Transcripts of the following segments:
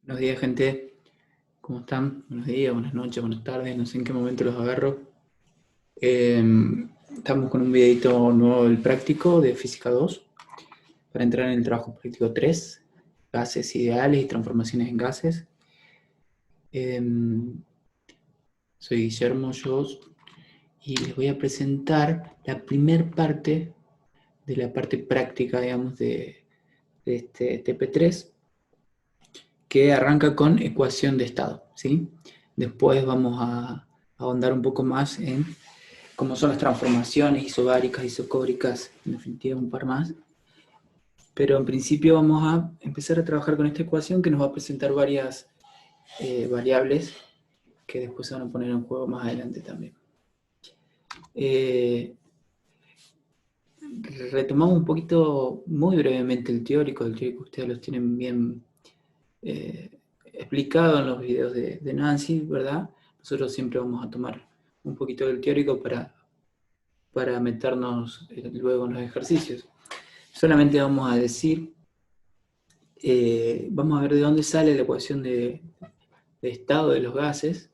Buenos días, gente. ¿Cómo están? Buenos días, buenas noches, buenas tardes. No sé en qué momento los agarro. Eh, Estamos con un videito nuevo del práctico de Física 2 para entrar en el trabajo práctico 3, gases ideales y transformaciones en gases. Eh, Soy Guillermo Yos y les voy a presentar la primer parte de la parte práctica, digamos, de este TP3, que arranca con ecuación de estado, ¿sí? Después vamos a ahondar un poco más en cómo son las transformaciones isobáricas, isocóricas, en definitiva un par más. Pero en principio vamos a empezar a trabajar con esta ecuación que nos va a presentar varias variables que después se van a poner en juego más adelante también. Retomamos un poquito, muy brevemente, el teórico ustedes los tienen bien explicado en los videos de Nancy, ¿verdad? Nosotros siempre vamos a tomar un poquito del teórico para meternos luego en los ejercicios. Solamente vamos a decir, vamos a ver de dónde sale la ecuación de estado de los gases.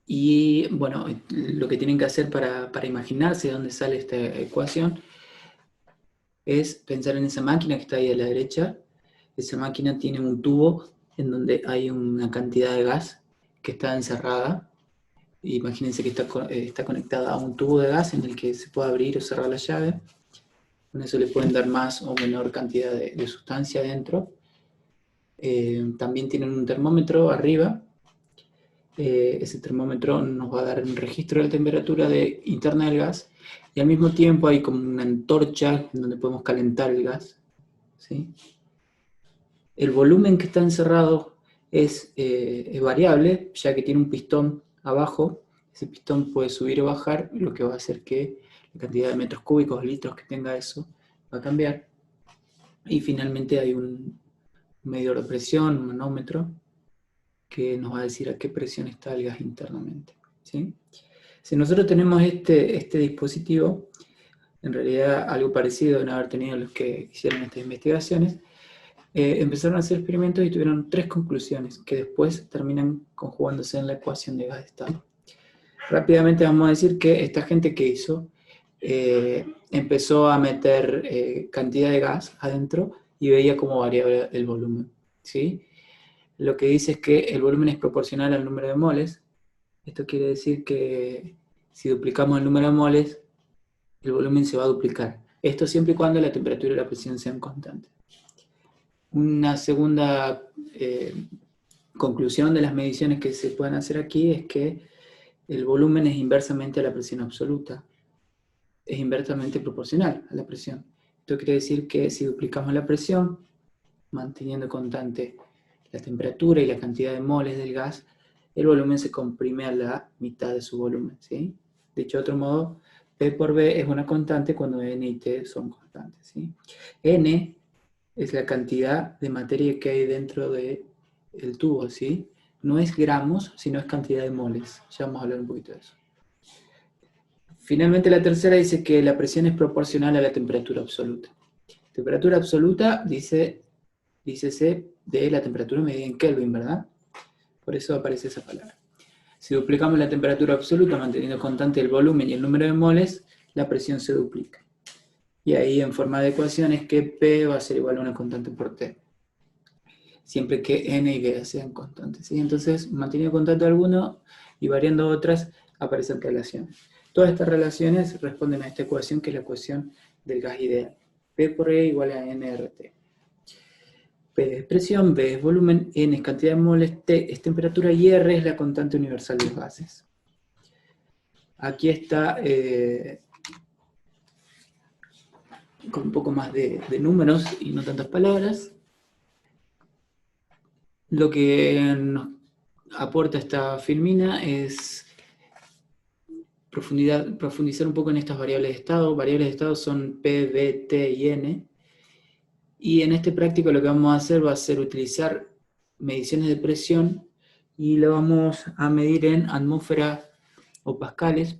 Y bueno, lo que tienen que hacer para imaginarse de dónde sale esta ecuación es pensar en esa máquina que está ahí a la derecha. Esa máquina tiene un tubo en donde hay una cantidad de gas que está encerrada. Imagínense que está conectada a un tubo de gas en el que se puede abrir o cerrar la llave. Con eso le pueden dar más o menor cantidad de sustancia dentro. También tienen un termómetro arriba. Ese termómetro nos va a dar un registro de la temperatura interna del gas, y al mismo tiempo hay como una antorcha en donde podemos calentar el gas, ¿sí? El volumen que está encerrado es variable, ya que tiene un pistón abajo. Ese pistón puede subir o bajar, lo que va a hacer que la cantidad de metros cúbicos, litros que tenga eso, va a cambiar. Y finalmente hay un medidor de presión, un manómetro, que nos va a decir a qué presión está el gas internamente, ¿sí? Si nosotros tenemos este dispositivo, en realidad algo parecido deben haber tenido los que hicieron estas investigaciones, empezaron a hacer experimentos y tuvieron 3 conclusiones que después terminan conjugándose en la ecuación de gas de estado. Rápidamente vamos a decir que esta gente que hizo empezó a meter cantidad de gas adentro y veía cómo variaba el volumen, ¿sí? Lo que dice es que el volumen es proporcional al número de moles. Esto quiere decir que si duplicamos el número de moles, el volumen se va a duplicar. Esto siempre y cuando la temperatura y la presión sean constantes. Una segunda conclusión de las mediciones que se pueden hacer aquí es que el volumen es inversamente a la presión absoluta. Es inversamente proporcional a la presión. Esto quiere decir que si duplicamos la presión, manteniendo constante la temperatura y la cantidad de moles del gas, el volumen se comprime a la mitad de su volumen, ¿sí? Dicho de otro modo, P por B es una constante cuando N y T son constantes, ¿sí? N es la cantidad de materia que hay dentro del tubo, ¿sí? No es gramos, sino es cantidad de moles. Ya vamos a hablar un poquito de eso. Finalmente, la tercera dice que la presión es proporcional a la temperatura absoluta. Temperatura absoluta, dícese de la temperatura medida en Kelvin, ¿verdad? Por eso aparece esa palabra. Si duplicamos la temperatura absoluta manteniendo constante el volumen y el número de moles, la presión se duplica. Y ahí en forma de ecuación es que P va a ser igual a una constante por T, siempre que N y B sean constantes, ¿sí? Entonces, manteniendo constante alguno y variando otras, aparecen relaciones. Todas estas relaciones responden a esta ecuación, que es la ecuación del gas ideal. P por E igual a nRT. P es presión, B es volumen, N es cantidad de moles, T es temperatura y R es la constante universal de los gases. Aquí está con un poco más de números y no tantas palabras. Lo que nos aporta esta filmina es profundizar un poco en estas variables de estado. Variables de estado son P, B, T y N. Y en este práctico lo que vamos a hacer va a ser utilizar mediciones de presión y lo vamos a medir en atmósfera o pascales.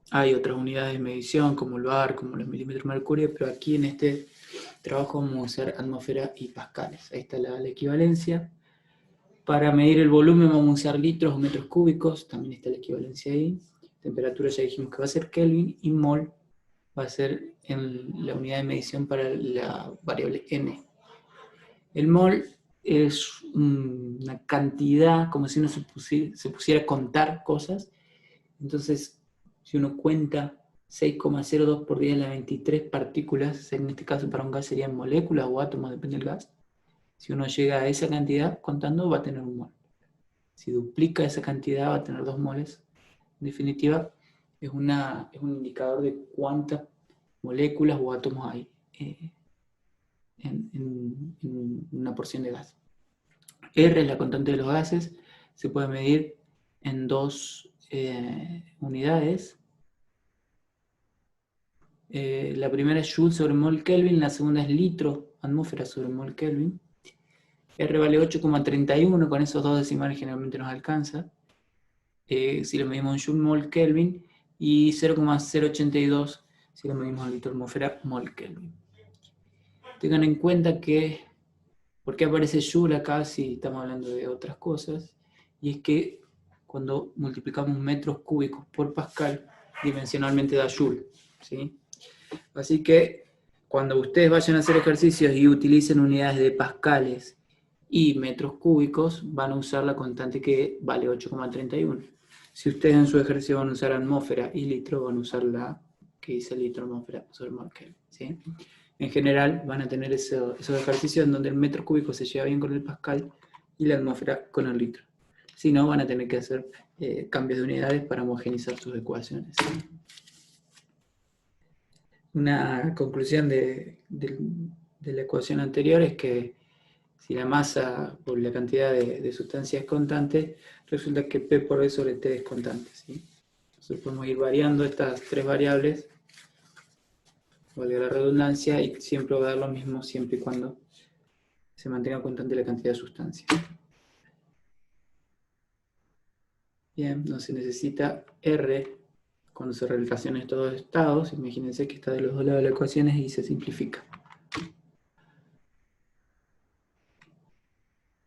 Hay otras unidades de medición como el bar, como los milímetros de mercurio, pero aquí en este trabajo vamos a usar atmósfera y pascales. Ahí está la equivalencia. Para medir el volumen vamos a usar litros o metros cúbicos, también está la equivalencia ahí. Temperatura ya dijimos que va a ser Kelvin, y mol va a ser en la unidad de medición para la variable n. El mol es una cantidad, como si uno se pusiera a contar cosas. Entonces, si uno cuenta 6,02 por 10 a la 23 partículas, en este caso para un gas serían moléculas o átomos, depende del gas. Si uno llega a esa cantidad contando, va a tener un mol. Si duplica esa cantidad, va a tener 2 moles. En definitiva, es un indicador de cuántas moléculas o átomos hay en una porción de gas. R es la constante de los gases, se puede medir en dos unidades. La primera es Joule sobre mol Kelvin, la segunda es litro atmósfera sobre mol Kelvin. R vale 8,31, con esos dos decimales generalmente nos alcanza. Si lo medimos en Joule mol Kelvin, y 0,082 si lo medimos en litro atmósfera mol Kelvin. Tengan en cuenta que, ¿por qué aparece Joule acá si estamos hablando de otras cosas? Y es que cuando multiplicamos metros cúbicos por pascal, dimensionalmente da Joule, ¿sí? Así que cuando ustedes vayan a hacer ejercicios y utilicen unidades de pascales y metros cúbicos, van a usar la constante que vale 8,31. Si ustedes en su ejercicio van a usar atmósfera y litro, van a usar la que dice litro atmósfera sobre mol Kelvin, ¿sí? En general van a tener esos ejercicios en donde el metro cúbico se lleva bien con el pascal y la atmósfera con el litro. Si no, van a tener que hacer cambios de unidades para homogeneizar sus ecuaciones. Una conclusión de la ecuación anterior es que si la masa por la cantidad de sustancia es constante, resulta que P por V sobre T es constante, ¿sí? Entonces podemos ir variando estas tres variables, valga la redundancia, y siempre va a dar lo mismo siempre y cuando se mantenga constante la cantidad de sustancia. Bien, no se necesita R cuando se relacionan estos dos estados. Imagínense que está de los dos lados de la ecuación y se simplifica.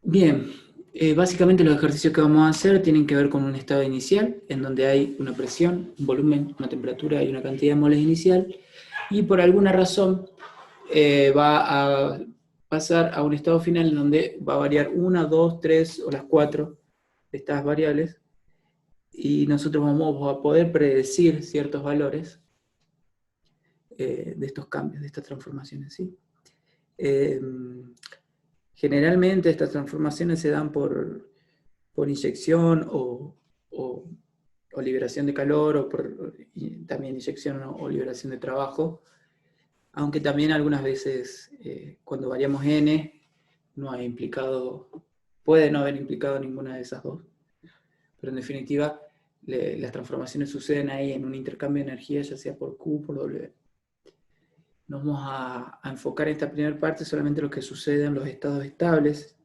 Bien, básicamente los ejercicios que vamos a hacer tienen que ver con un estado inicial, en donde hay una presión, un volumen, una temperatura y una cantidad de moles inicial, y por alguna razón va a pasar a un estado final en donde va a variar 1, 2, 3 o las 4 de estas variables, y nosotros vamos a poder predecir ciertos valores de estos cambios, de estas transformaciones, ¿sí? Generalmente estas transformaciones se dan por inyección o liberación de calor, o también inyección o liberación de trabajo, aunque también algunas veces cuando variamos n puede no haber implicado ninguna de esas dos, pero en definitiva las transformaciones suceden ahí en un intercambio de energía, ya sea por Q o por W. Nos vamos a enfocar en esta primera parte solamente lo que sucede en los estados estables.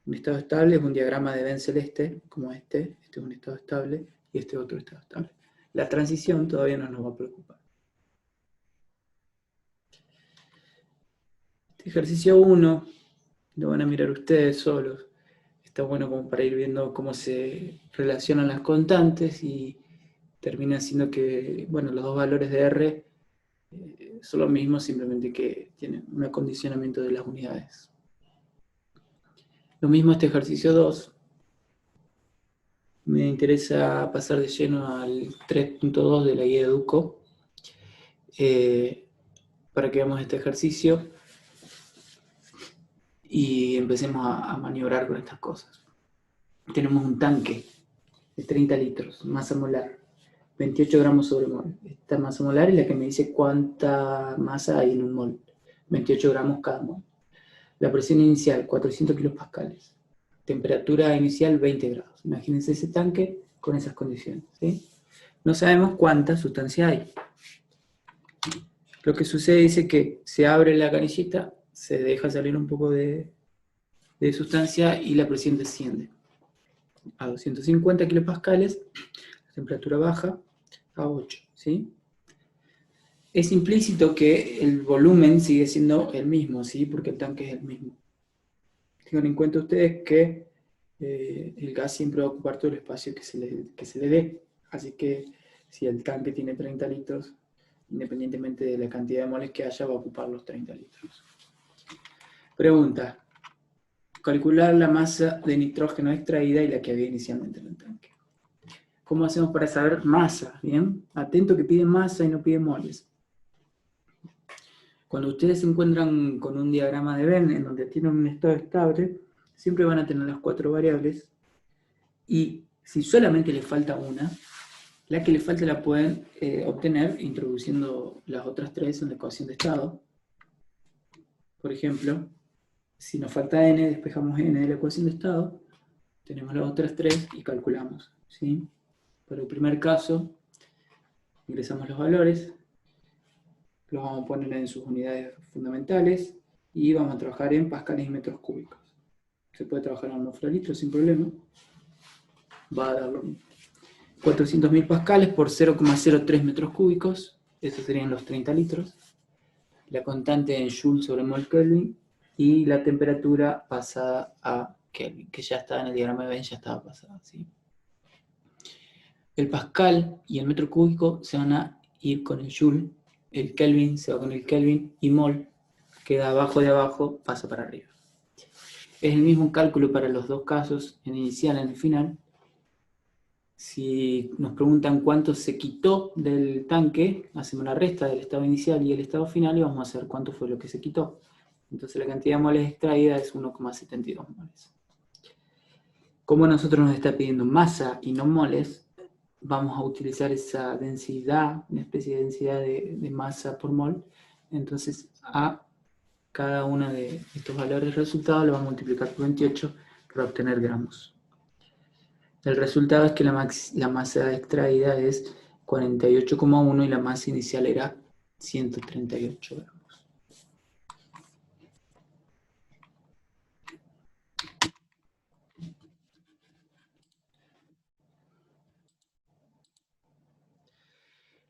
Un estado estable es un diagrama de Venn celeste, como este es un estado estable, y este otro estado estable. La transición todavía no nos va a preocupar. Este ejercicio 1 lo van a mirar ustedes solos. Está bueno como para ir viendo cómo se relacionan las constantes, y termina siendo que, bueno, los dos valores de R son los mismos, simplemente que tienen un acondicionamiento de las unidades. Lo mismo este ejercicio 2. Me interesa pasar de lleno al 3.2 de la guía de Educo para que veamos este ejercicio y empecemos a maniobrar con estas cosas. Tenemos un tanque de 30 litros, masa molar, 28 gramos sobre mol. Esta masa molar es la que me dice cuánta masa hay en un mol, 28 gramos cada mol. La presión inicial, 400 kilopascales. Temperatura inicial, 20 grados. Imagínense ese tanque con esas condiciones, ¿sí? No sabemos cuánta sustancia hay. Lo que sucede dice que se abre la canillita, se deja salir un poco de sustancia y la presión desciende a 250 kilopascales, la temperatura baja a 8, ¿sí? es implícito que el volumen sigue siendo el mismo, ¿sí? Porque el tanque es el mismo. Tengan en cuenta ustedes que el gas siempre va a ocupar todo el espacio que se le dé. Así que si el tanque tiene 30 litros, independientemente de la cantidad de moles que haya, va a ocupar los 30 litros. Pregunta. Calcular la masa de nitrógeno extraída y la que había inicialmente en el tanque. ¿Cómo hacemos para saber masa? Bien, atento que pide masa y no pide moles. Cuando ustedes se encuentran con un diagrama de Venn en donde tienen un estado estable, siempre van a tener las 4 variables y si solamente les falta una, la que les falta la pueden obtener introduciendo las otras 3 en la ecuación de estado. Por ejemplo, si nos falta n, despejamos n de la ecuación de estado, tenemos las otras 3 y calculamos, ¿sí? Para el primer caso, ingresamos los valores, los vamos a poner en sus unidades fundamentales y vamos a trabajar en pascales y metros cúbicos. Se puede trabajar en atmósfera-litros sin problema. Va a dar 400.000 pascales por 0,03 metros cúbicos. Esos serían los 30 litros. La constante en Joule sobre mol Kelvin y la temperatura pasada a Kelvin, que ya está en el diagrama de Venn, ya estaba pasada, ¿sí? El pascal y el metro cúbico se van a ir con el Joule, el Kelvin se va con el Kelvin y mol queda abajo de abajo, pasa para arriba. Es el mismo cálculo para los dos casos, en el inicial y en el final. Si nos preguntan cuánto se quitó del tanque, hacemos la resta del estado inicial y el estado final y vamos a hacer cuánto fue lo que se quitó. Entonces la cantidad de moles extraída es 1,72 moles. Como nosotros nos está pidiendo masa y no moles, vamos a utilizar esa densidad, una especie de densidad de masa por mol. Entonces a cada uno de estos valores resultados lo vamos a multiplicar por 28 para obtener gramos. El resultado es que la masa extraída es 48,1 y la masa inicial era 138 gramos.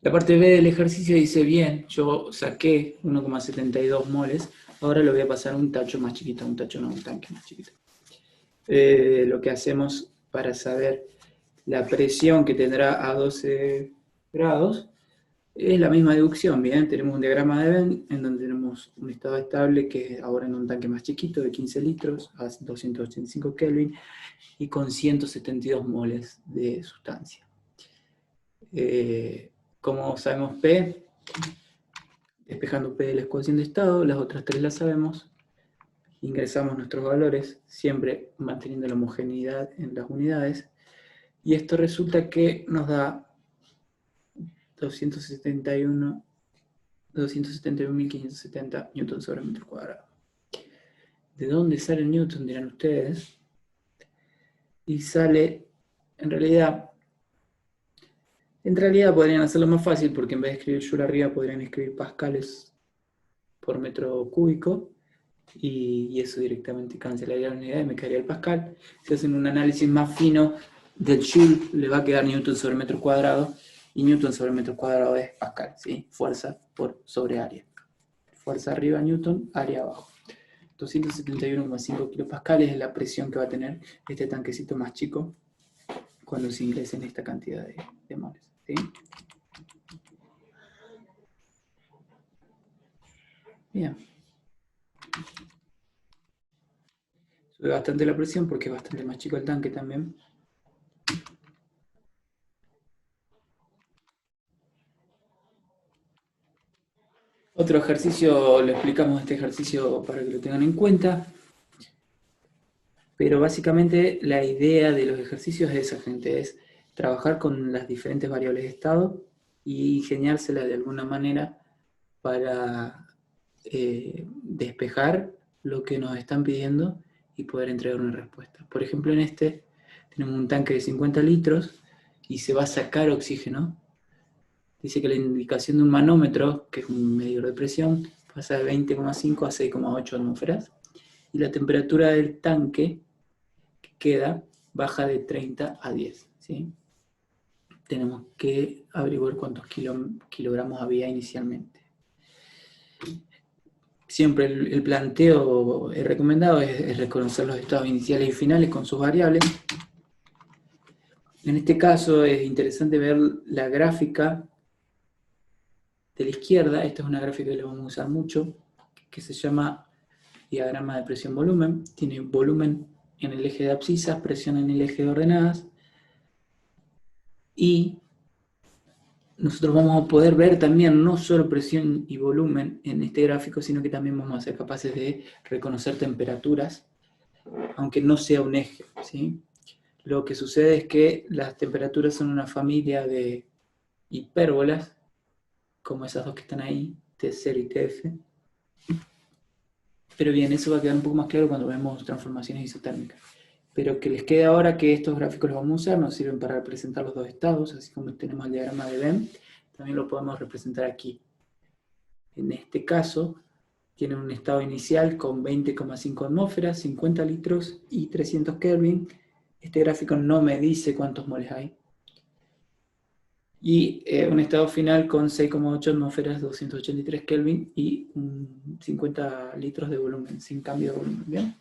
La parte B del ejercicio dice, bien, yo saqué 1,72 moles, ahora lo voy a pasar a un tacho más chiquito, un tanque más chiquito. Lo que hacemos para saber la presión que tendrá a 12 grados es la misma deducción, bien, tenemos un diagrama de Venn en donde tenemos un estado estable que es ahora en un tanque más chiquito de 15 litros a 285 Kelvin y con 172 moles de sustancia. Como sabemos P, despejando P de la ecuación de estado, las otras 3 las sabemos, ingresamos nuestros valores, siempre manteniendo la homogeneidad en las unidades, y esto resulta que nos da 271.570 newtons sobre metro cuadrado. ¿De dónde sale el newton? Dirán ustedes. Y sale, en realidad podrían hacerlo más fácil porque en vez de escribir joule arriba podrían escribir pascales por metro cúbico y eso directamente cancelaría la unidad y me quedaría el pascal. Si hacen un análisis más fino del joule, le va a quedar newton sobre metro cuadrado y newton sobre metro cuadrado es pascal, ¿sí? Fuerza por sobre área. Fuerza arriba newton, área abajo. 271,5 kilopascales es la presión que va a tener este tanquecito más chico cuando se ingresen esta cantidad de moles, ¿sí? Bien. Sube bastante la presión porque es bastante más chico el tanque también. Otro ejercicio, lo explicamos este ejercicio para que lo tengan en cuenta, pero básicamente la idea de los ejercicios es esa, gente, es trabajar con las diferentes variables de estado y ingeniárselas de alguna manera para despejar lo que nos están pidiendo y poder entregar una respuesta. Por ejemplo, en este tenemos un tanque de 50 litros y se va a sacar oxígeno. Dice que la indicación de un manómetro, que es un medidor de presión, pasa de 20,5 a 6,8 atmósferas. Y la temperatura del tanque que queda baja de 30 a 10. ¿Sí? tenemos que averiguar cuántos kilogramos había inicialmente. Siempre el planteo recomendado es reconocer los estados iniciales y finales con sus variables. En este caso es interesante ver la gráfica de la izquierda. Esta es una gráfica que le vamos a usar mucho, que se llama diagrama de presión-volumen. Tiene volumen en el eje de abscisas, presión en el eje de ordenadas, y nosotros vamos a poder ver también no solo presión y volumen en este gráfico, sino que también vamos a ser capaces de reconocer temperaturas, aunque no sea un eje, ¿sí? Lo que sucede es que las temperaturas son una familia de hipérbolas, como esas dos que están ahí, T0 y TF. Pero bien, eso va a quedar un poco más claro cuando vemos transformaciones isotérmicas. Pero que les quede ahora que estos gráficos los vamos a usar, nos sirven para representar los dos estados, así como tenemos el diagrama de Venn, también lo podemos representar aquí. En este caso, tienen un estado inicial con 20,5 atmósferas, 50 litros y 300 Kelvin. Este gráfico no me dice cuántos moles hay. Y un estado final con 6,8 atmósferas, 283 Kelvin y 50 litros de volumen, sin cambio de volumen. ¿Bien?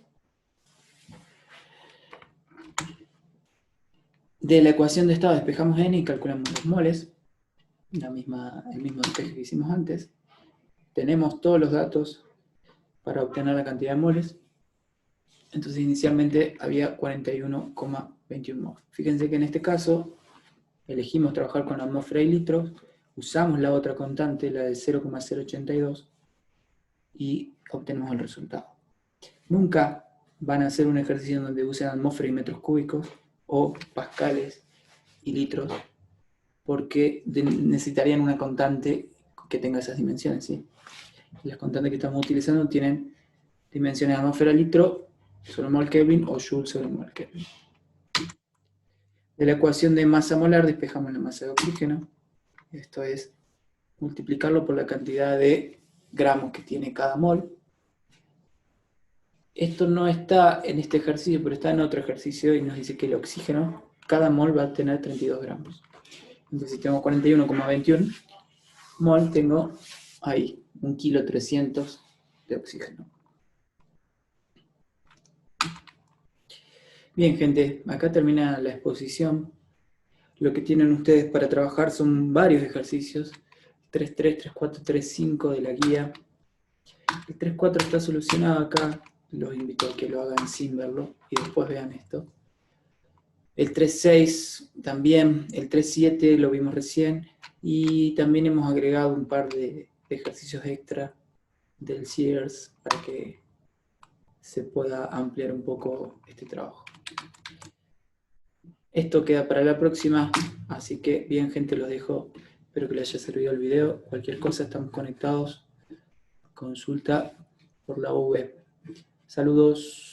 De la ecuación de estado despejamos n y calculamos los moles, el mismo despeje que hicimos antes. Tenemos todos los datos para obtener la cantidad de moles. Entonces inicialmente había 41,21 moles. Fíjense que en este caso elegimos trabajar con atmósfera y litros, usamos la otra constante, la de 0,082, y obtenemos el resultado. Nunca van a hacer un ejercicio en donde usen atmósfera y metros cúbicos, o pascales y litros, porque necesitarían una constante que tenga esas dimensiones, ¿sí? Las constantes que estamos utilizando tienen dimensiones de atmósfera-litro sobre mol Kelvin o joule sobre mol Kelvin. De la ecuación de masa molar despejamos la masa de oxígeno. Esto es multiplicarlo por la cantidad de gramos que tiene cada mol. Esto no está en este ejercicio, pero está en otro ejercicio y nos dice que el oxígeno, cada mol va a tener 32 gramos. Entonces si tengo 41,21 mol, tengo ahí 1,300 kg de oxígeno. Bien, gente, acá termina la exposición. Lo que tienen ustedes para trabajar son varios ejercicios. 3.3, 3.4, 3.5 de la guía. El 3.4 está solucionado acá. Los invito a que lo hagan sin verlo y después vean esto. El 3.6 también. El 3.7 lo vimos recién. Y también hemos agregado un par de ejercicios extra del Sears para que se pueda ampliar un poco este trabajo. Esto queda para la próxima, así que bien, gente, los dejo. Espero que les haya servido el video. Cualquier cosa, estamos conectados. Consulta por la web. Saludos.